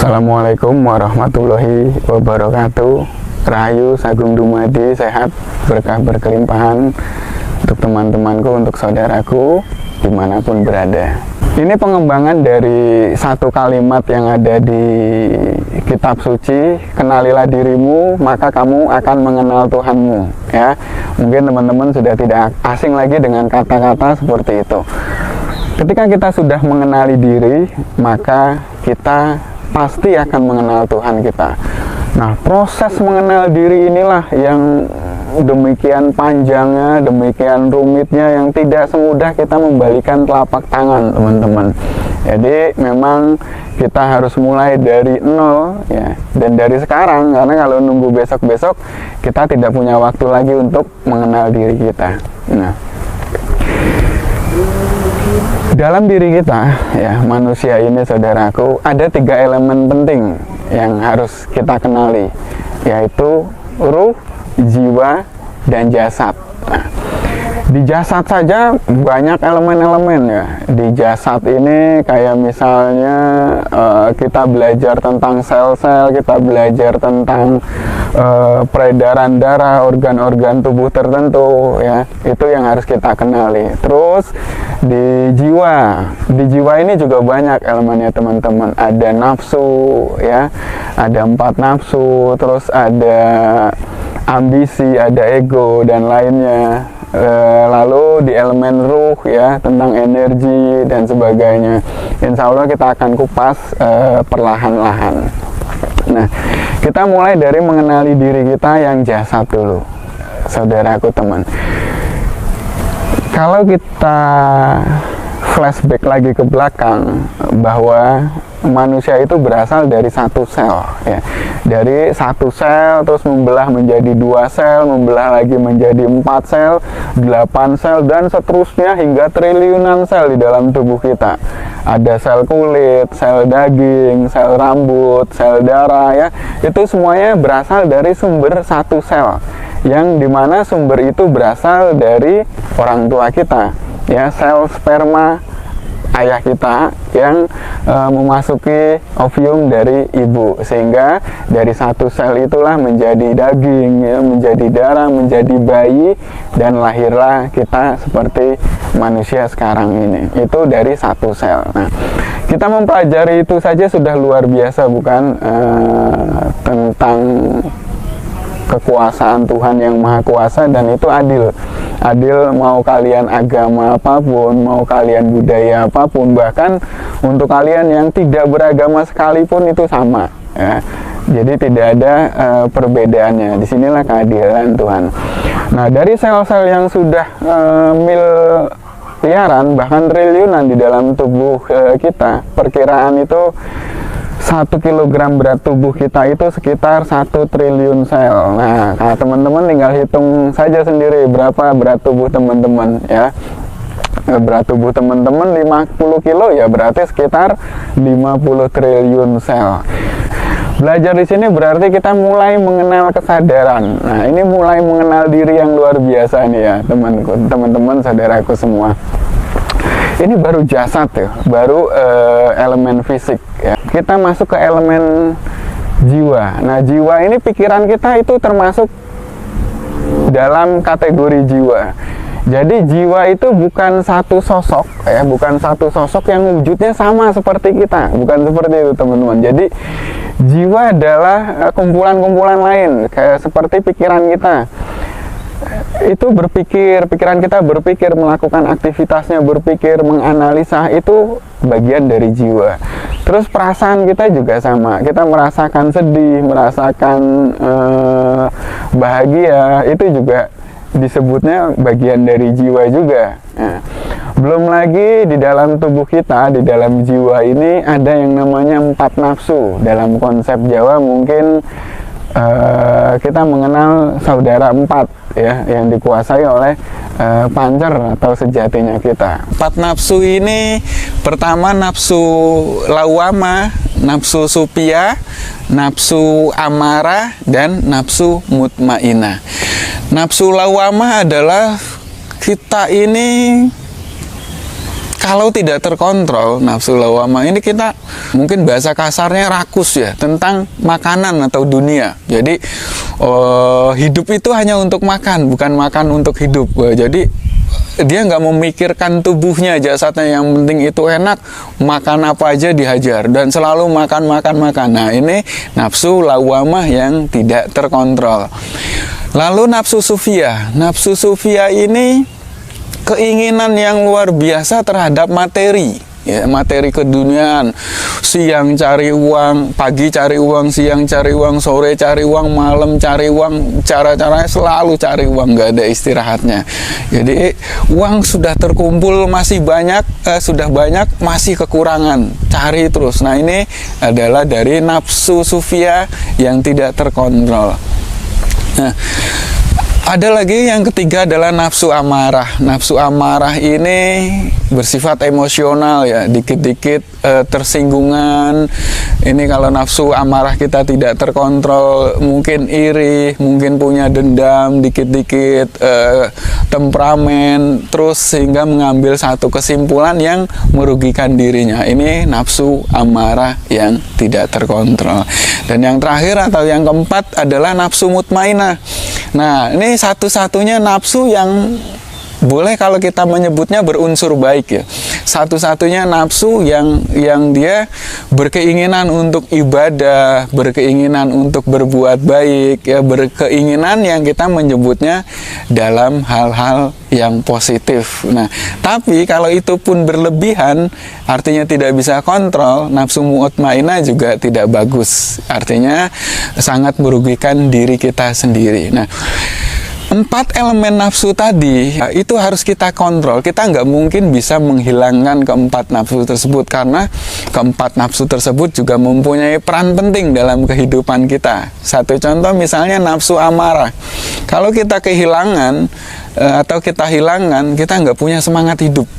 Assalamualaikum warahmatullahi wabarakatuh. Rahayu Sagung Dumadi, sehat, berkah berkelimpahan untuk teman-temanku, untuk saudaraku dimanapun berada. Ini pengembangan dari satu kalimat yang ada di kitab suci, kenalilah dirimu maka kamu akan mengenal Tuhanmu, ya. Mungkin teman-teman sudah tidak asing lagi dengan kata-kata seperti itu. Ketika kita sudah mengenali diri, maka kita pasti akan mengenal Tuhan kita. Nah, proses mengenal diri inilah yang demikian panjangnya, demikian rumitnya, yang tidak semudah kita membalikan telapak tangan, teman-teman. Jadi memang kita harus mulai dari nol, ya, dan dari sekarang, karena kalau nunggu besok-besok kita tidak punya waktu lagi untuk mengenal diri kita. Nah, dalam diri kita, ya, manusia ini, saudaraku, ada 3 elemen penting yang harus kita kenali, yaitu ruh, jiwa, dan jasad. Nah, di jasad saja banyak elemen-elemen, ya. Di jasad ini kayak misalnya kita belajar tentang sel-sel, kita belajar tentang peredaran darah, organ-organ tubuh tertentu, ya. Itu yang harus kita kenali. Terus di jiwa ini juga banyak elemennya, teman-teman. Ada nafsu, ya, ada 4 nafsu, terus ada ambisi, ada ego, dan lainnya. Lalu di elemen ruh, ya, tentang energi dan sebagainya. Insya Allah kita akan kupas perlahan-lahan. Nah, kita mulai dari mengenali diri kita yang jasad dulu, saudaraku, teman. Kalau kita flashback lagi ke belakang, bahwa manusia itu berasal dari satu sel, ya. Dari satu sel terus membelah menjadi 2 sel, membelah lagi menjadi 4 sel, 8 sel, dan seterusnya hingga triliunan sel di dalam tubuh kita. Ada sel kulit, sel daging, sel rambut, sel darah, ya. Itu semuanya berasal dari sumber satu sel, yang dimana sumber itu berasal dari orang tua kita, ya, sel sperma ayah kita yang memasuki ovum dari ibu, sehingga dari satu sel itulah menjadi daging, ya, menjadi darah, menjadi bayi, dan lahirlah kita seperti manusia sekarang ini. Itu dari satu sel. Nah, kita mempelajari itu saja sudah luar biasa, bukan? Tentang kekuasaan Tuhan yang Maha Kuasa, dan itu adil. Adil, mau kalian agama apapun, mau kalian budaya apapun, bahkan untuk kalian yang tidak beragama sekalipun itu sama, ya. Jadi tidak ada perbedaannya. Disinilah keadilan Tuhan. Nah, dari sel-sel yang sudah miliaran bahkan triliunan di dalam tubuh kita, perkiraan itu 1 kilogram berat tubuh kita itu sekitar 1 triliun sel. Nah, teman-teman tinggal hitung saja sendiri berapa berat tubuh teman-teman, ya. Berat tubuh teman-teman 50 kilo, ya, berarti sekitar 50 triliun sel. Belajar di sini berarti kita mulai mengenal kesadaran. Nah, ini mulai mengenal diri yang luar biasa nih, ya, teman-teman, saudaraku semua. Ini baru jasad, ya, baru elemen fisik, ya. Kita masuk ke elemen jiwa. Nah, jiwa ini pikiran kita itu termasuk dalam kategori jiwa. Jadi jiwa itu bukan satu sosok, ya, bukan satu sosok yang wujudnya sama seperti kita, bukan seperti itu, teman-teman. Jadi jiwa adalah kumpulan-kumpulan lain, kayak seperti pikiran kita. Itu berpikir, pikiran kita berpikir, melakukan aktivitasnya, berpikir, menganalisa, itu bagian dari jiwa. Terus perasaan kita juga sama, kita merasakan sedih, merasakan bahagia, itu juga disebutnya bagian dari jiwa juga. Nah, belum lagi di dalam tubuh kita, di dalam jiwa ini ada yang namanya 4 nafsu. Dalam konsep Jawa mungkin kita mengenal saudara 4, ya, yang dikuasai oleh pancer atau sejatinya kita. 4 nafsu ini, pertama nafsu lawama, nafsu supia, nafsu amarah, dan nafsu mutmainah. Nafsu lawama adalah kita ini kalau tidak terkontrol nafsu lawamah ini, kita mungkin bahasa kasarnya rakus ya tentang makanan atau dunia. Jadi hidup itu hanya untuk makan, bukan makan untuk hidup. Jadi dia nggak memikirkan tubuhnya, jasadnya, yang penting itu enak, makan apa aja dihajar dan selalu makan. Nah, ini nafsu lawamah yang tidak terkontrol. Lalu nafsu sufiyah. Nafsu sufiyah ini keinginan yang luar biasa terhadap materi, ya, materi keduniaan. Siang cari uang, pagi cari uang, siang cari uang, sore cari uang, malam cari uang. Cara-caranya selalu cari uang, nggak ada istirahatnya. Jadi uang sudah terkumpul, masih banyak, sudah banyak, masih kekurangan, cari terus. Nah, ini adalah dari nafsu sufiyah yang tidak terkontrol. Nah, ada lagi yang ketiga adalah nafsu amarah. Nafsu amarah ini bersifat emosional ya, dikit-dikit tersinggungan. Ini kalau nafsu amarah kita tidak terkontrol, mungkin iri, mungkin punya dendam, dikit-dikit temperamen, terus sehingga mengambil satu kesimpulan yang merugikan dirinya. Ini nafsu amarah yang tidak terkontrol. Dan yang terakhir atau yang keempat adalah nafsu mutmainah. Nah, ini satu-satunya nafsu yang boleh kalau kita menyebutnya berunsur baik ya. Satu-satunya nafsu yang dia berkeinginan untuk ibadah, berkeinginan untuk berbuat baik ya, berkeinginan yang kita menyebutnya dalam hal-hal yang positif. Nah, tapi kalau itu pun berlebihan, artinya tidak bisa kontrol, nafsu mutmainah juga tidak bagus. Artinya sangat merugikan diri kita sendiri. Nah, 4 elemen nafsu tadi itu harus kita kontrol. Kita nggak mungkin bisa menghilangkan keempat nafsu tersebut, karena keempat nafsu tersebut juga mempunyai peran penting dalam kehidupan kita. Satu contoh misalnya nafsu amarah. Kalau kita kehilangan atau kita hilangkan, kita nggak punya semangat hidup.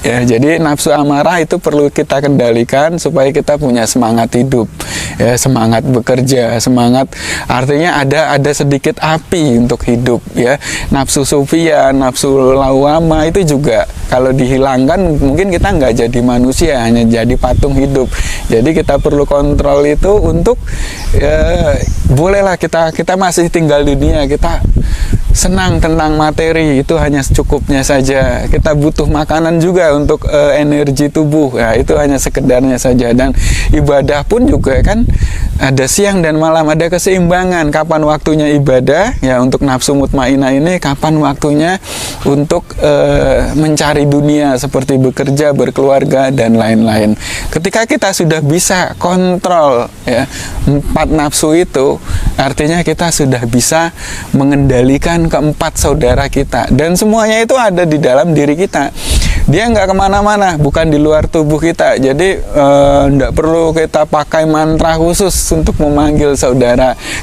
Ya, jadi nafsu amarah itu perlu kita kendalikan supaya kita punya semangat hidup, ya, semangat bekerja, semangat, artinya ada sedikit api untuk hidup, ya. Nafsu sufiyah, nafsu lawamah itu juga kalau dihilangkan mungkin kita nggak jadi manusia, hanya jadi patung hidup. Jadi kita perlu kontrol itu untuk bolehlah kita masih tinggal di dunia, kita senang tentang materi, itu hanya secukupnya saja. Kita butuh makanan juga untuk energi tubuh, ya, itu hanya sekedarnya saja. Dan ibadah pun juga kan ada siang dan malam, ada keseimbangan. Kapan waktunya ibadah, ya, untuk nafsu mutmainah ini, kapan waktunya untuk mencari dunia seperti bekerja, berkeluarga, dan lain-lain. Ketika kita sudah bisa kontrol, ya, 4 nafsu itu, artinya kita sudah bisa mengendalikan keempat saudara kita, dan semuanya itu ada di dalam diri kita. Dia nggak kemana-mana, bukan di luar tubuh kita. Jadi nggak perlu kita pakai mantra khusus untuk memanggil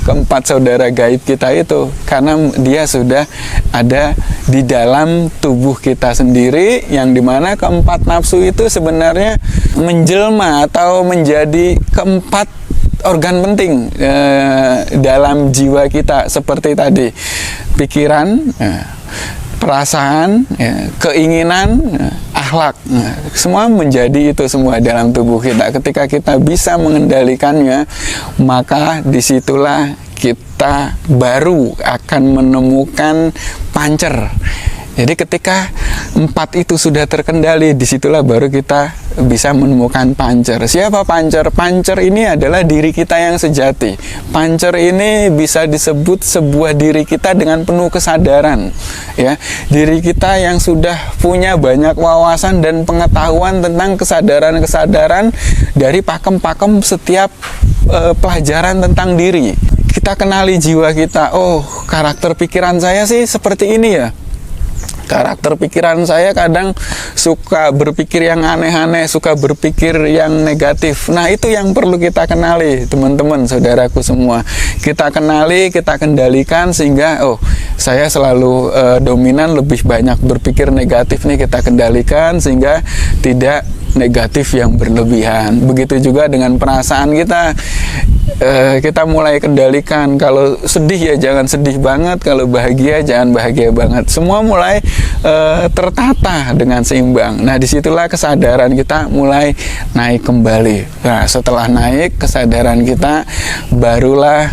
keempat saudara gaib kita itu, karena dia sudah ada di dalam tubuh kita sendiri, yang dimana keempat nafsu itu sebenarnya menjelma atau menjadi keempat organ penting dalam jiwa kita, seperti tadi pikiran, perasaan, keinginan, akhlak, semua menjadi itu semua dalam tubuh kita. Ketika kita bisa mengendalikannya, maka disitulah kita baru akan menemukan pancer. Jadi ketika 4 itu sudah terkendali, disitulah baru kita bisa menemukan pancer. Siapa pancer? Pancer ini adalah diri kita yang sejati. Pancer ini bisa disebut sebuah diri kita dengan penuh kesadaran, ya. Diri kita yang sudah punya banyak wawasan dan pengetahuan tentang kesadaran-kesadaran dari pakem-pakem setiap pelajaran tentang diri. Kita kenali jiwa kita. Oh, karakter pikiran saya sih seperti ini ya. Karakter pikiran saya kadang suka berpikir yang aneh-aneh, suka berpikir yang negatif. Nah, itu yang perlu kita kenali, teman-teman, saudaraku semua. Kita kenali, kita kendalikan, sehingga saya selalu dominan, lebih banyak berpikir negatif nih, kita kendalikan sehingga tidak negatif yang berlebihan. Begitu juga dengan perasaan kita. kita mulai kendalikan. Kalau sedih ya jangan sedih banget, kalau bahagia jangan bahagia banget. Semua mulai tertata dengan seimbang. Nah, disitulah kesadaran kita mulai naik kembali. Nah, setelah naik kesadaran kita, barulah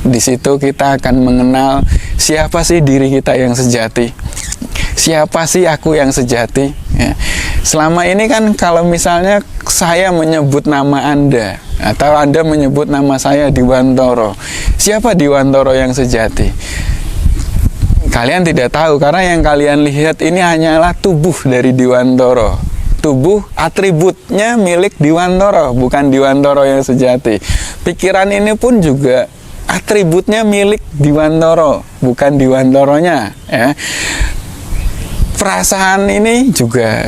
di situ kita akan mengenal siapa sih diri kita yang sejati. Siapa sih aku yang sejati? Ya. Selama ini kan kalau misalnya saya menyebut nama Anda, atau Anda menyebut nama saya Diwantoro, siapa Diwantoro yang sejati? Kalian tidak tahu, karena yang kalian lihat ini hanyalah tubuh dari Diwantoro. Tubuh atributnya milik Diwantoro, bukan Diwantoro yang sejati. Pikiran ini pun juga atributnya milik Diwantoro, bukan Diwantoronya. Ya. Perasaan ini juga,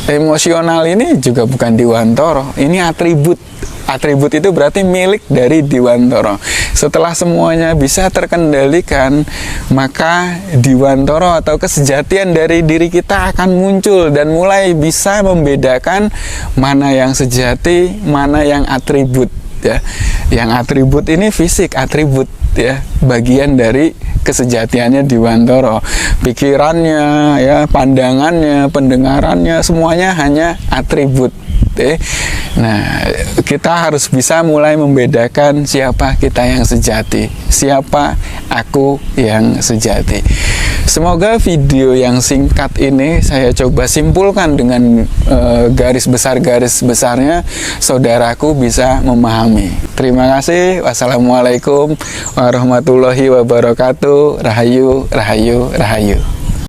emosional ini juga bukan Diwantoro, ini atribut. Atribut itu berarti milik dari Diwantoro. Setelah semuanya bisa terkendalikan, maka Diwantoro atau kesejatian dari diri kita akan muncul dan mulai bisa membedakan mana yang sejati, mana yang atribut. Ya, yang atribut ini fisik, atribut ya, bagian dari kesejatiannya Diwantoro. Pikirannya, ya, pandangannya, pendengarannya, semuanya hanya atribut. Nah, kita harus bisa mulai membedakan siapa kita yang sejati, siapa aku yang sejati. Semoga video yang singkat ini saya coba simpulkan dengan garis besarnya, saudaraku bisa memahami. Terima kasih. Wassalamualaikum warahmatullahi wabarakatuh. Rahayu, rahayu, rahayu.